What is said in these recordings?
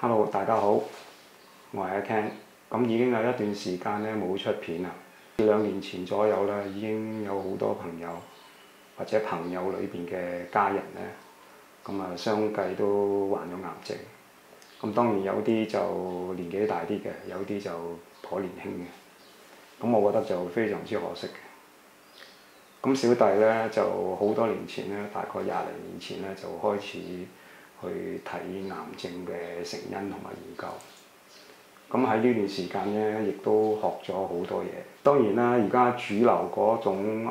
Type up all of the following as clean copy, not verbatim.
Hello，大家好，我係阿 Ken。咁已經有一段時間咧冇出片啦。2年前左右啦，已經有好多朋友或者朋友裏邊嘅家人咧，咁相繼都患咗癌症。咁當然有啲就年紀大啲嘅，有啲就頗年輕嘅。咁我覺得就非常之可惜嘅。咁小弟咧就好多年前咧，大概20年前咧就開始去睇癌症嘅成因同埋研究。咁喺呢段時間咧，亦都學咗好多嘢。當然啦，而家主流嗰種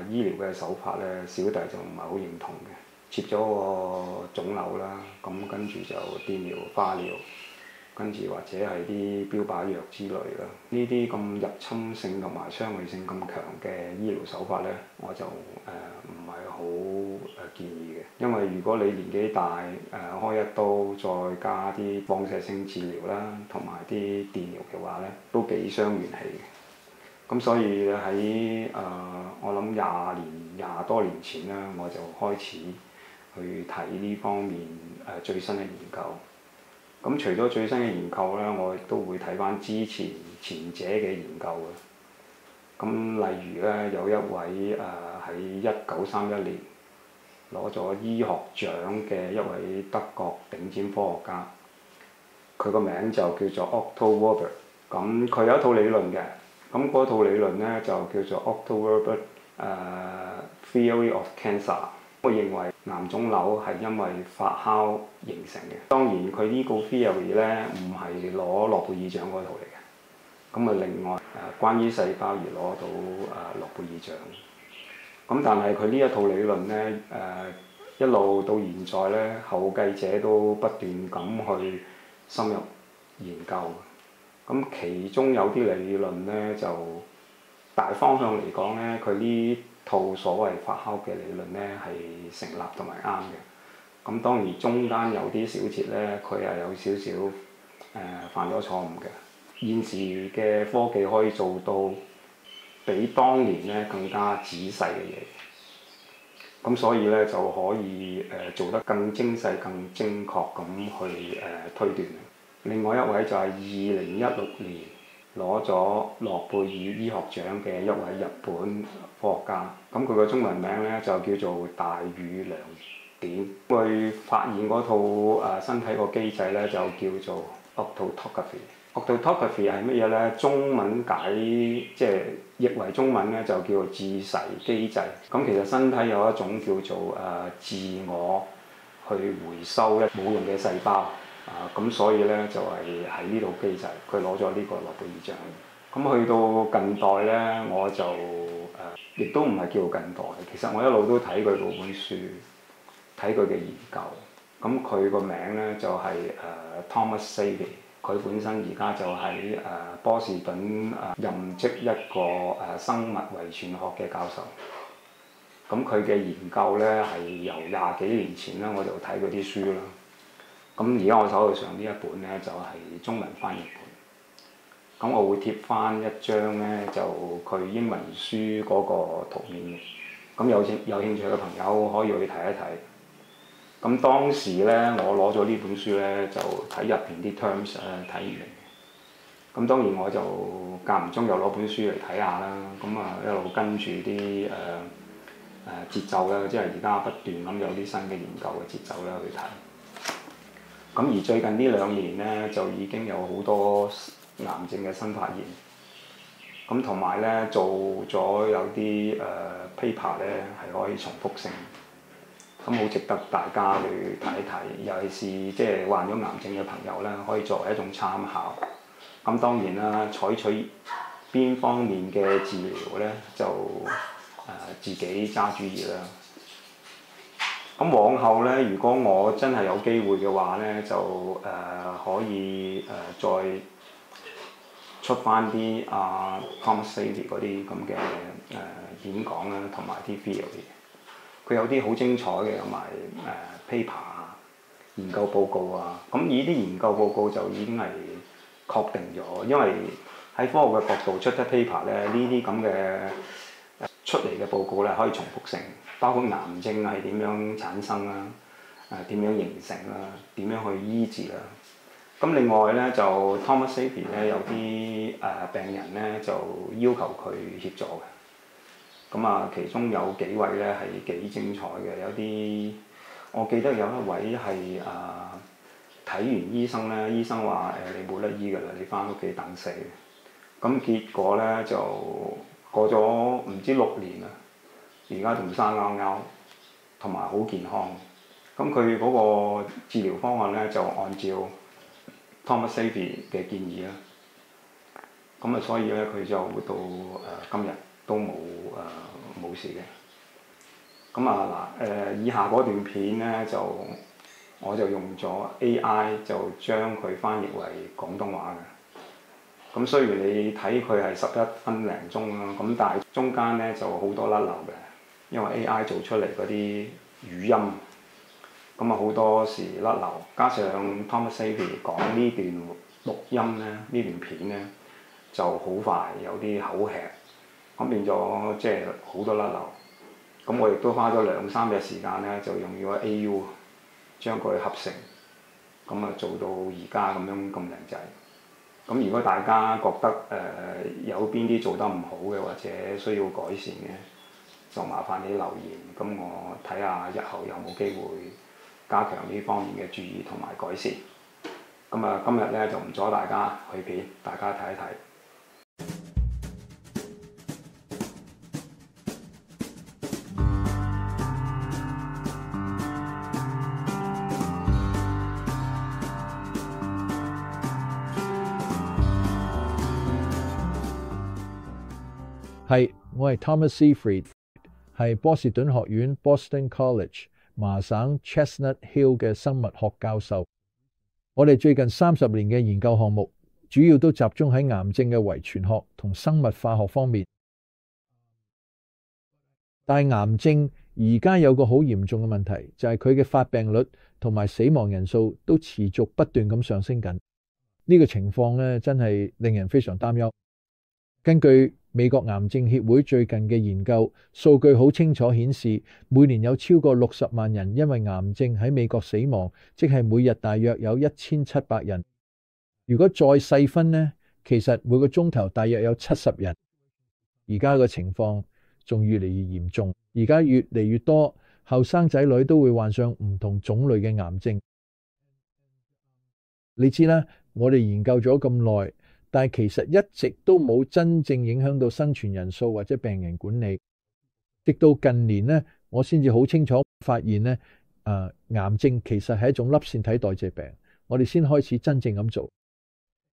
醫療嘅手法咧，小弟就唔係好認同嘅。切咗個腫瘤啦，咁跟住就電療、化療，跟住或者係啲標靶藥之類啦。呢啲咁入侵性同埋傷害性咁強嘅醫療手法咧，我就唔係好建議嘅。因為如果你年紀大，開一刀再加啲放射性治療啦，同埋啲電療嘅話咧，都幾傷元氣嘅。咁所以喺我諗20多年前咧，我就開始去睇呢方面最新嘅研究。咁除咗最新嘅研究咧，我亦都會睇翻之前前者嘅研究嘅。咁例如咧，有一位喺1931年攞咗醫學獎嘅一位德國頂尖科學家，佢個名就叫做 Otto Warburg。咁佢有一套理論嘅，咁嗰套理論咧就叫做 Otto Warburg Theory of Cancer。我認為癌腫瘤係因為發酵形成嘅。當然佢呢個 theory 咧唔係攞諾貝爾獎嗰套嚟嘅。咁另外關於細胞而攞到諾貝爾獎。咁但係佢呢一套理論咧一路到現在咧，後繼者都不斷咁去深入研究。咁其中有啲理論咧就大方向嚟講咧，佢呢套所謂發酵嘅理論咧係成立同埋啱嘅。咁當然中間有啲小節咧，佢係有少少犯咗錯誤嘅。現時嘅科技可以做到比當年咧更加仔細嘅嘢，咁所以咧就可以做得更精細、更精確咁去推斷。另外一位就係2016年攞咗諾貝爾醫學獎嘅一位日本科學家，咁佢個中文名咧就叫做大隅良典。佢發現嗰套身體個機制咧就叫做 autotrophy。autotrophy 係乜嘢咧？中文解即係譯為中文咧就叫做自噬機制。咁其實身體有一種叫做自我去回收冇用嘅細胞。咁所以咧就係喺呢度機制，佢攞咗呢個諾貝爾獎。咁去到近代咧，我就亦都唔係叫近代，其實我一路都睇佢嗰本書，睇佢嘅研究。咁佢個名咧就係Thomas Savy， 佢本身而家就喺波士頓任職一個生物遺傳學嘅教授。咁佢嘅研究咧係由20幾年前啦，我就睇佢啲書啦。咁而家我手頭上呢一本咧就係中文翻譯本，咁我會貼翻一張咧就佢英文書嗰個圖面嘅，咁有興趣嘅朋友可以去睇一睇。咁當時咧我攞咗呢本書咧就睇入邊啲 terms 睇唔明嘅，咁當然我就間唔中又攞本書嚟睇下啦，咁一路跟住啲節奏啦，即係而家不斷咁有啲新嘅研究嘅節奏咧去睇。咁而最近呢2年咧，就已經有好多癌症嘅新發現。咁同埋咧，做咗有啲paper 咧係可以重複性，咁好值得大家去睇一睇。尤其是即係患咗癌症嘅朋友咧，可以作為一種參考。咁當然啦，採取邊方面嘅治療咧，就自己揸主意啦。咁往後咧，如果我真係有機會嘅話咧，就可以再出翻啲Thomas Savy 嗰啲咁嘅演講啦，同埋啲 theory。佢有啲好精彩嘅，同埋paper 啊、研究報告啊。咁呢啲研究報告就已經係確定咗，因為喺科學嘅角度出得 paper 咧，呢啲咁嘅出嚟嘅報告咧可以重複性。包括癌症係點樣產生啦，點樣形成啦，點樣去醫治啦，咁另外咧就 Thomas Seyfried 咧有啲病人咧就要求佢協助嘅。咁啊，其中有幾位咧係幾精彩嘅，有啲我記得有一位係睇完醫生咧，醫生話你冇得醫㗎啦，你翻屋企等死。咁結果咧就過咗唔知6年啦，而家仲生勾勾，同埋好健康。咁佢嗰個治療方案咧就按照 Thomas Seyfried 嘅建議啦。咁啊，所以咧佢就活到今日都冇事嘅。咁啊嗱以下嗰段片咧就我就用咗 AI 就將佢翻譯為廣東話嘅。咁雖然你睇佢係11分零鐘啦，咁但係中間咧就好多甩漏嘅，因為 AI 做出嚟嗰啲語音，咁啊好多時甩漏，加上 Thomas Seyfried 講呢段錄音咧，呢段片咧就好快，有啲口吃，咁變咗即係好多甩漏。咁我亦都花咗2-3日時間咧，就用咗 AU 將佢合成，咁啊做到而家咁樣咁靚仔。咁如果大家覺得有邊啲做得唔好嘅，或者需要改善嘅，就麻煩你留言，咁我睇下日後有冇機會加強呢方面嘅注意同埋改善。咁啊，今日咧就唔阻大家去片，大家睇一睇。係，我係 Thomas Seyfried，係波士頓學院 Boston College 麻省 Chestnut Hill 嘅生物學教授。我哋最近30年嘅研究項目，主要都集中喺癌症嘅遺傳學同生物化學方面。但係癌症而家有個好嚴重嘅問題，就係佢嘅發病率同埋死亡人數都持續不斷咁上升緊。呢個情況咧，真係令人非常擔憂。根據美國癌症協會最近嘅研究，數據好清楚顯示，每年有超過60萬人因為癌症喺美國死亡，即係每日大約有1700人。如果再細分呢，其實每個鐘頭大約有70人。而家嘅情況仲越嚟越嚴重，而家越嚟越多後生仔女都會患上唔同種類嘅癌症。你知啦，我哋研究咗咁耐，但係其實一直都冇真正影響到生存人數或者病人管理。直到近年呢，我先至好清楚發現呢，癌症其實係一種粒線體代謝病，我哋先開始真正咁做。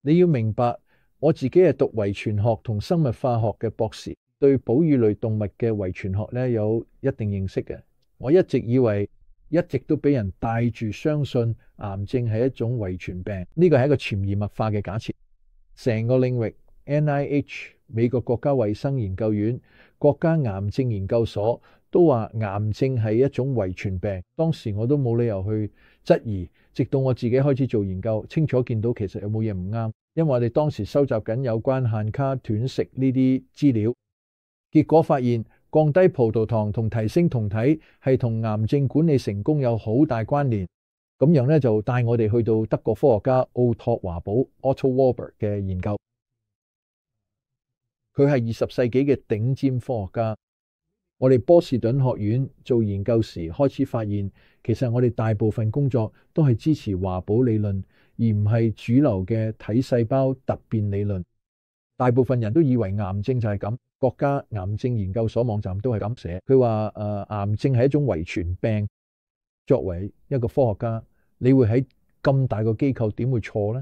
你要明白，我自己係讀遺傳學同生物化學嘅博士，對哺乳類動物嘅遺傳學呢有一定認識嘅。我一直以為，一直都俾人帶住相信癌症係一種遺傳病，呢個係一個潛移默化嘅假設。成個領域 NIH 美國國家衛生研究院、國家癌症研究所都話癌症係一種遺傳病。當時我都冇理由去質疑，直到我自己開始做研究，清楚見到其實有冇嘢唔啱。因為我哋當時收集緊有關限卡斷食呢啲資料，結果發現降低葡萄糖同提升酮體係同癌症管理成功有好大關聯。咁樣咧就帶我哋去到德國科學家奧托華堡 Otto Warburg 嘅研究。佢係20世紀嘅頂尖科學家。我哋波士頓學院做研究時開始發現，其實我哋大部分工作都係支持華堡理論，而唔係主流嘅體細胞突變理論。大部分人都以為癌症就係咁，國家癌症研究所網站都係咁寫。佢話癌症係一種遺傳病。作為一個科學家，你會喺咁大個機構點會錯呢？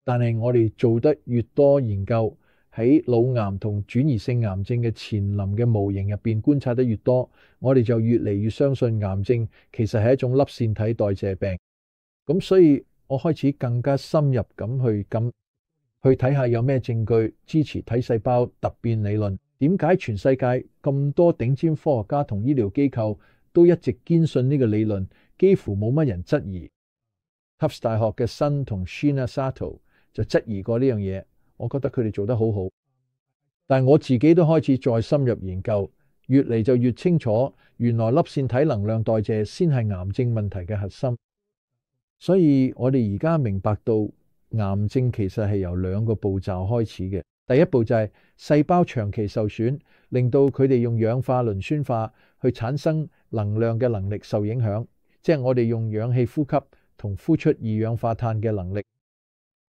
但係我哋做得越多研究，喺腦癌同轉移性癌症嘅前臨嘅模型入邊觀察得越多，我哋就越嚟越相信癌症其實係一種粒線體代謝病。咁所以我開始更加深入咁去睇下有咩證據支持體細胞突變理論。點解全世界咁多頂尖科學家同醫療機構都一直堅信呢個理論，幾乎冇乜人質疑。Tufts 大學嘅新同 Sheena Sato 就質疑過呢樣嘢，我覺得佢哋做得好好。但我自己都開始再深入研究，越嚟就越清楚，原來粒線體能量代謝先係癌症問題嘅核心。所以我哋而家明白到癌症其實係由2個步驟開始嘅。第一步就係細胞長期受損，令到佢哋用氧化磷酸化去產生能量嘅能力受影響，即係我哋用氧氣呼吸同呼出二氧化碳嘅能力。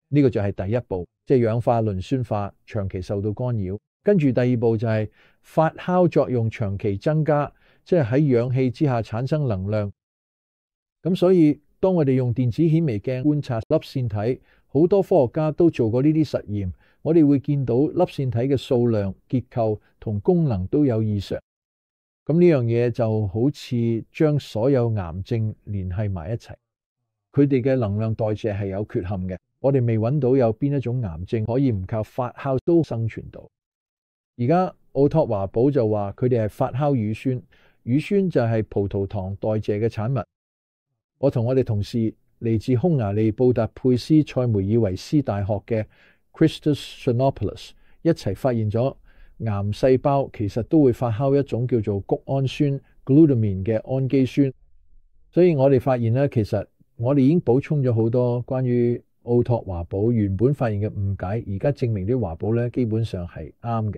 呢個就係第一步，即係氧化磷酸化長期受到干擾。跟住第二步就係發酵作用長期增加，即係喺氧氣之下產生能量。咁所以當我哋用電子顯微鏡觀察粒線體，好多科學家都做過呢啲實驗，我哋會見到粒線體嘅數量、結構同功能都有異常。咁呢樣嘢就好似將所有癌症聯繫埋一齊，佢哋嘅能量代謝係有缺陷嘅。我哋未揾到有邊一種癌症可以唔靠發酵都生存到。而家奧托華堡就話佢哋係發酵乳酸，乳酸就係葡萄糖代謝嘅產物。我同我哋同事嚟自匈牙利布達佩斯塞梅爾維斯大學嘅 Christos Xenopoulos 一齊發現咗癌細胞其實都會發酵一種叫做谷氨酸 glutamine 嘅氨基酸。所以我哋發現咧，其實我哋已經補充咗好多關於奧托華堡原本發現嘅誤解，而家證明啲華堡咧基本上係啱嘅。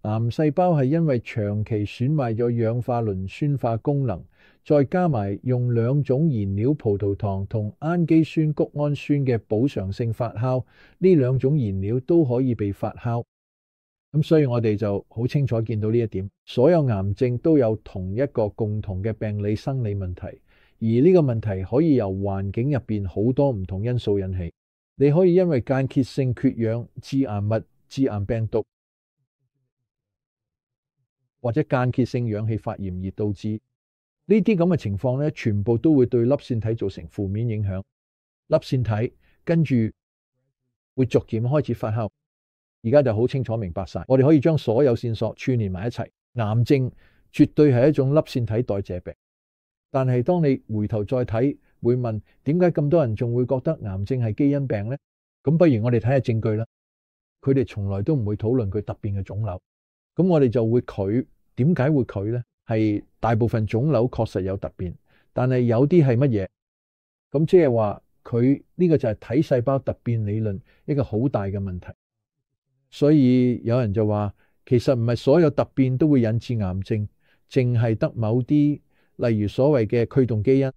癌細胞係因為長期損壞咗氧化磷酸化功能，再加埋用2種燃料葡萄糖同氨基酸谷氨酸嘅補償性發酵，呢2種燃料都可以被發酵。咁所以我哋就好清楚見到呢一點，所有癌症都有同一個共同嘅病理生理問題，而呢個問題可以由環境入邊好多唔同因素引起。你可以因為間歇性缺氧、致癌物、致癌病毒，或者間歇性氧氣發炎而導致呢啲咁嘅情況咧，全部都會對粒線體造成負面影響。粒線體跟住會逐漸開始發酵。而家就好清楚明白晒，我哋可以將所有線索串聯埋一齊。癌症絕對係一種粒線體代謝病，但係當你回頭再睇，會問點解咁多人仲會覺得癌症係基因病呢？咁不如我哋睇下證據啦。佢哋從來都唔會討論佢突變嘅腫瘤，咁我哋就會佢點解會佢呢？係大部分腫瘤確實有突變，但係有啲係乜嘢？咁即係話佢呢個就係體細胞突變理論一個好大嘅問題。所以有人就話，其實唔係所有突變都會引致癌症，淨係得某啲，例如所謂嘅驅動基因。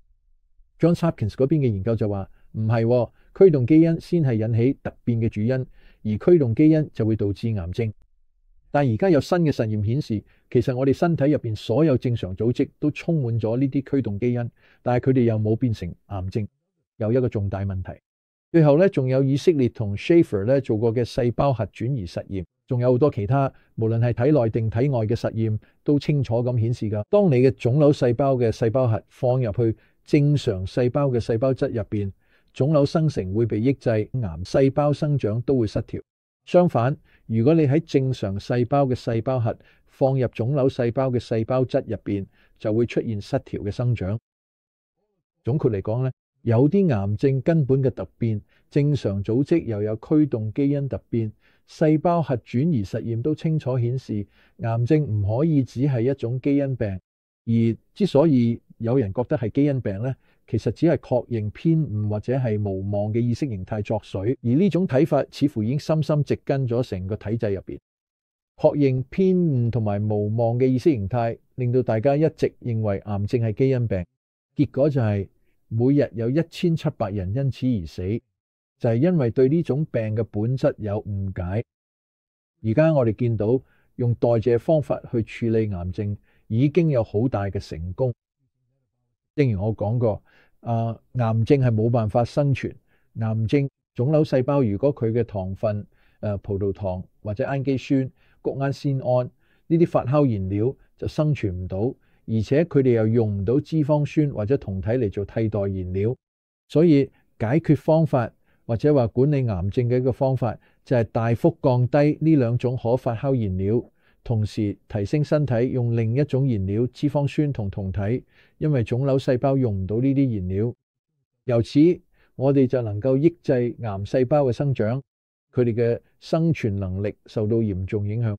Johns Hopkins 嗰邊嘅研究就話唔係，驅動基因先係引起突變嘅主因，而驅動基因就會導致癌症。但而家有新嘅實驗顯示，其實我哋身體入邊所有正常組織都充滿咗呢啲驅動基因，但係佢哋又冇變成癌症，有一個重大問題。最後咧，仲有以色列同 Schaeffer 咧做過嘅細胞核轉移實驗，仲有好多其他，無論係體內定體外嘅實驗，都清楚咁顯示㗎。當你嘅腫瘤細胞嘅細胞核放入去正常細胞嘅細胞質入邊，腫瘤生成會被抑制，癌細胞生長都會失調。相反，如果你喺正常細胞嘅細胞核放入腫瘤細胞嘅細胞質入邊，就會出現失調嘅生長。總括嚟講咧，有啲癌症根本嘅突變，正常組織又有驅動基因突變，細胞核轉移實驗都清楚顯示，癌症唔可以只係一種基因病。而之所以有人覺得係基因病呢，其實只係確認偏誤或者係無望嘅意識形態作祟。而呢種睇法似乎已經深深植根咗成個體制入邊。確認偏誤同埋無望嘅意識形態，令到大家一直認為癌症係基因病，結果就係每日有1700人因此而死，就係因為對呢種病嘅本質有誤解。而家我哋見到用代謝方法去處理癌症已經有好大嘅成功。正如我講過，癌症係冇辦法生存。癌症腫瘤細胞如果佢嘅糖分、葡萄糖或者氨基酸、谷氨酰胺呢啲發酵燃料就生存唔到，而且佢哋又用唔到脂肪酸或者酮體嚟做替代燃料。所以解決方法或者話管理癌症嘅一個方法就係大幅降低呢2種可發酵燃料，同時提升身體用另一種燃料脂肪酸同酮體，因為腫瘤細胞用唔到呢啲燃料。由此我哋就能夠抑制癌細胞嘅生長，佢哋嘅生存能力受到嚴重影響。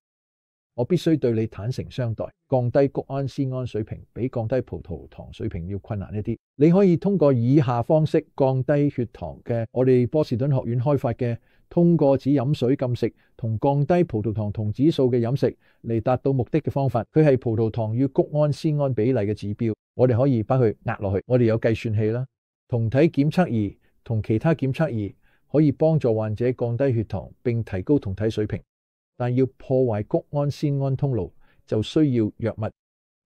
我必須對你坦誠相待。降低谷氨酰胺水平比降低葡萄糖水平要困難一啲。你可以通過以下方式降低血糖嘅，我哋波士頓學院開發嘅通過只飲水禁食同降低葡萄糖同指數嘅飲食嚟達到目的嘅方法。佢係葡萄糖與谷氨酰胺比例嘅指標，我哋可以把佢壓落去。我哋有計算器啦，酮體檢測儀同其他檢測儀可以幫助患者降低血糖並提高酮體水平。但要破壞谷氨酰胺通路就需要藥物。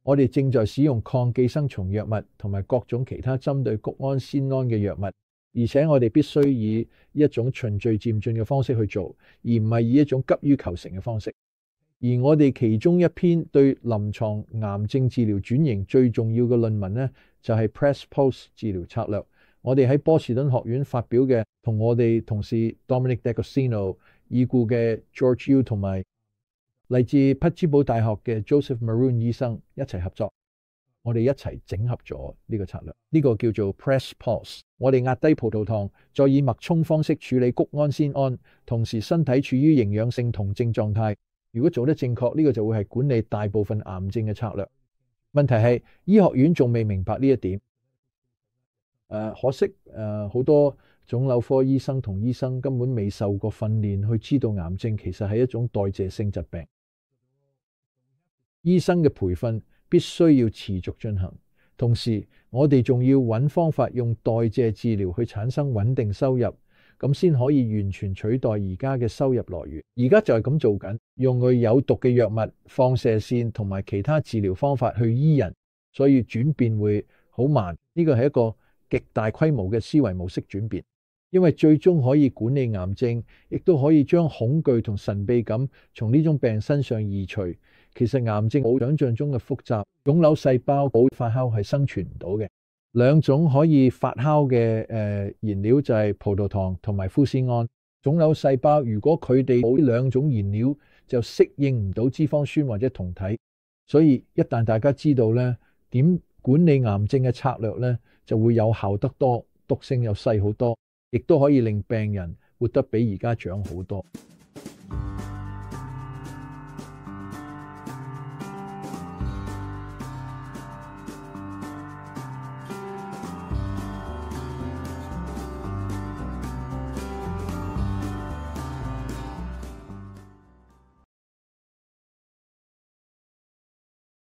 我哋正在使用抗寄生蟲藥物同埋各種其他針對谷氨酰胺嘅藥物，而且我哋必須以一種循序漸進嘅方式去做，而唔係以一種急於求成嘅方式。而我哋其中一篇對臨床癌症治療轉型最重要嘅論文呢，就係 PrES-POS 治療策略。我哋喺波士頓學院發表嘅，同我哋同事 Dominic D'Agostino、已故嘅 George Yu 同埋嚟自匹茲堡大學嘅 Joseph Maroon 醫生一齊合作，我哋一齊整合咗呢個策略。呢個叫做 PrES-POS。我哋壓低葡萄糖，再以脈衝方式處理谷氨酰胺，同時身體處於營養性酮症狀態。如果做得正確，呢個就會係管理大部分癌症嘅策略。問題係醫學院仲未明白呢一點。可惜好多腫瘤科醫生同醫生根本未受過訓練去知道癌症其實係一種代謝性疾病。醫生嘅培訓必須要持續進行，同時我哋仲要揾方法用代謝治療去產生穩定收入，咁先可以完全取代而家嘅收入來源。而家就係咁做緊，用佢有毒嘅藥物、放射線同埋其他治療方法去醫人，所以轉變會好慢。呢個係一個極大規模嘅思維模式轉變，因為最終可以管理癌症，亦都可以將恐懼同神秘感從呢種病身上移除。其實癌症冇想象中嘅複雜，腫瘤細胞冇發酵係生存唔到嘅。兩種可以發酵嘅燃料就係葡萄糖同埋麩酰胺。腫瘤細胞如果佢哋冇呢兩種燃料，就適應唔到脂肪酸或者酮體。所以一旦大家知道咧點管理癌症嘅策略咧，就會有效得多，毒性又細好多，亦都可以令病人活得比而家長好多。